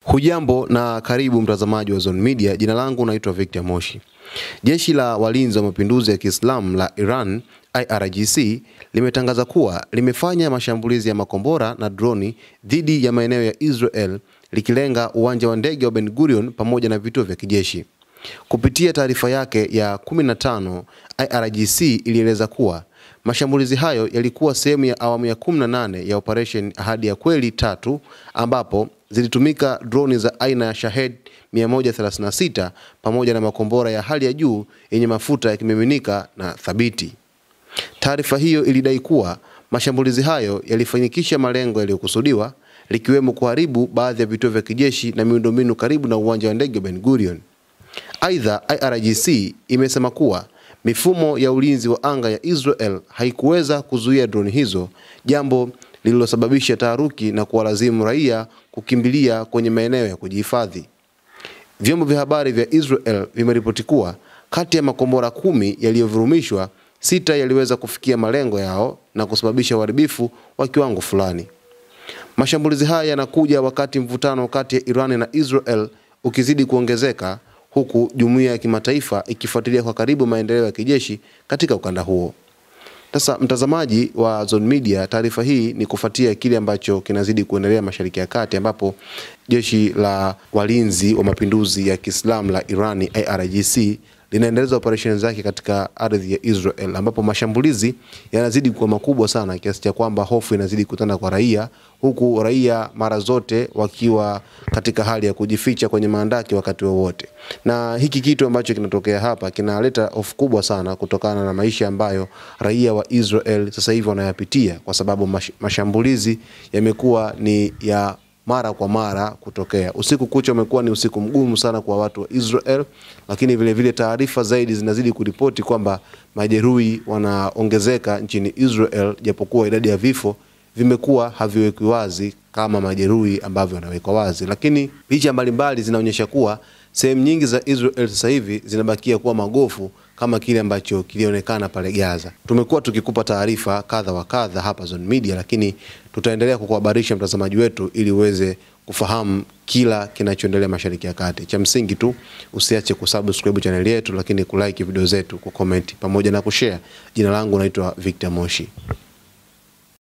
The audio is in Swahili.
Hujambo na karibu mtazamaji wa Zone Media. Jina langu naitwa Victor Moshi. Jeshi la Walinzi wa Mapinduzi ya Kiislamu la Iran IRGC limetangaza kuwa limefanya mashambulizi ya makombora na droni dhidi ya maeneo ya Israel likilenga uwanja wa ndege wa Ben Gurion pamoja na vituo vya kijeshi. Kupitia taarifa yake ya 15, IRGC ilieleza kuwa mashambulizi hayo yalikuwa sehemu ya awamu ya 18 ya Operation Ahadi ya Kweli 3 ambapo zilitumika droni za aina ya Shahed 136 pamoja na makombora ya hali ya juu yenye mafuta ya kimiminika na thabiti. Taarifa hiyo ilidai kuwa mashambulizi hayo yalifanikisha malengo yaliyokusudiwa, likiwemo kuharibu baadhi ya vituo vya kijeshi na miundombinu karibu na uwanja wa ndege Ben Gurion. Aidha, IRGC imesema kuwa mifumo ya ulinzi wa anga ya Israel haikuweza kuzuia droni hizo, jambo lililosababisha taharuki na kuwalazimu raia kukimbilia kwenye maeneo ya kujihifadhi. Vyombo vya habari vya Israel vimeripoti kuwa kati ya makombora 10 yaliyovurumishwa, 6 yaliweza kufikia malengo yao na kusababisha uharibifu wa kiwango fulani. Mashambulizi haya yanakuja wakati mvutano kati ya Iran na Israel ukizidi kuongezeka, huku jumuiya ya kimataifa ikifuatilia kwa karibu maendeleo ya kijeshi katika ukanda huo. Sasa mtazamaji wa Zone Media, taarifa hii ni kufuatia kile ambacho kinazidi kuendelea Mashariki ya Kati, ambapo jeshi la Walinzi wa Mapinduzi ya Kiislamu la Iran IRGC linaendeleza operesheni zake katika ardhi ya Israel, ambapo mashambulizi yanazidi kuwa makubwa sana kiasi cha kwamba hofu inazidi kutanda kwa raia, huku raia mara zote wakiwa katika hali ya kujificha kwenye maandaki wakati wowote. Na hiki kitu ambacho kinatokea hapa kinaleta hofu kubwa sana kutokana na maisha ambayo raia wa Israel sasa hivi wanayapitia, kwa sababu mashambulizi yamekuwa ni ya mara kwa mara kutokea. Usiku kucha umekuwa ni usiku mgumu sana kwa watu wa Israel, lakini vile vile taarifa zaidi zinazidi kuripoti kwamba majeruhi wanaongezeka nchini Israel, japokuwa idadi ya vifo vimekuwa haviwekwi wazi kama majeruhi ambavyo wanawekwa wazi. Lakini picha mbalimbali zinaonyesha kuwa sehemu nyingi za Israel sasa hivi zinabakia kuwa magofu kama kile ambacho kilionekana pale Gaza. Tumekuwa tukikupa taarifa kadha wa kadha hapa Zone Media, lakini tutaendelea kukuhabarisha mtazamaji wetu ili uweze kufahamu kila kinachoendelea Mashariki ya Kati. Cha msingi tu usiache kusubscribe channel yetu, lakini kulike video zetu, kucomment pamoja na kushare. Jina langu naitwa Victor Moshi.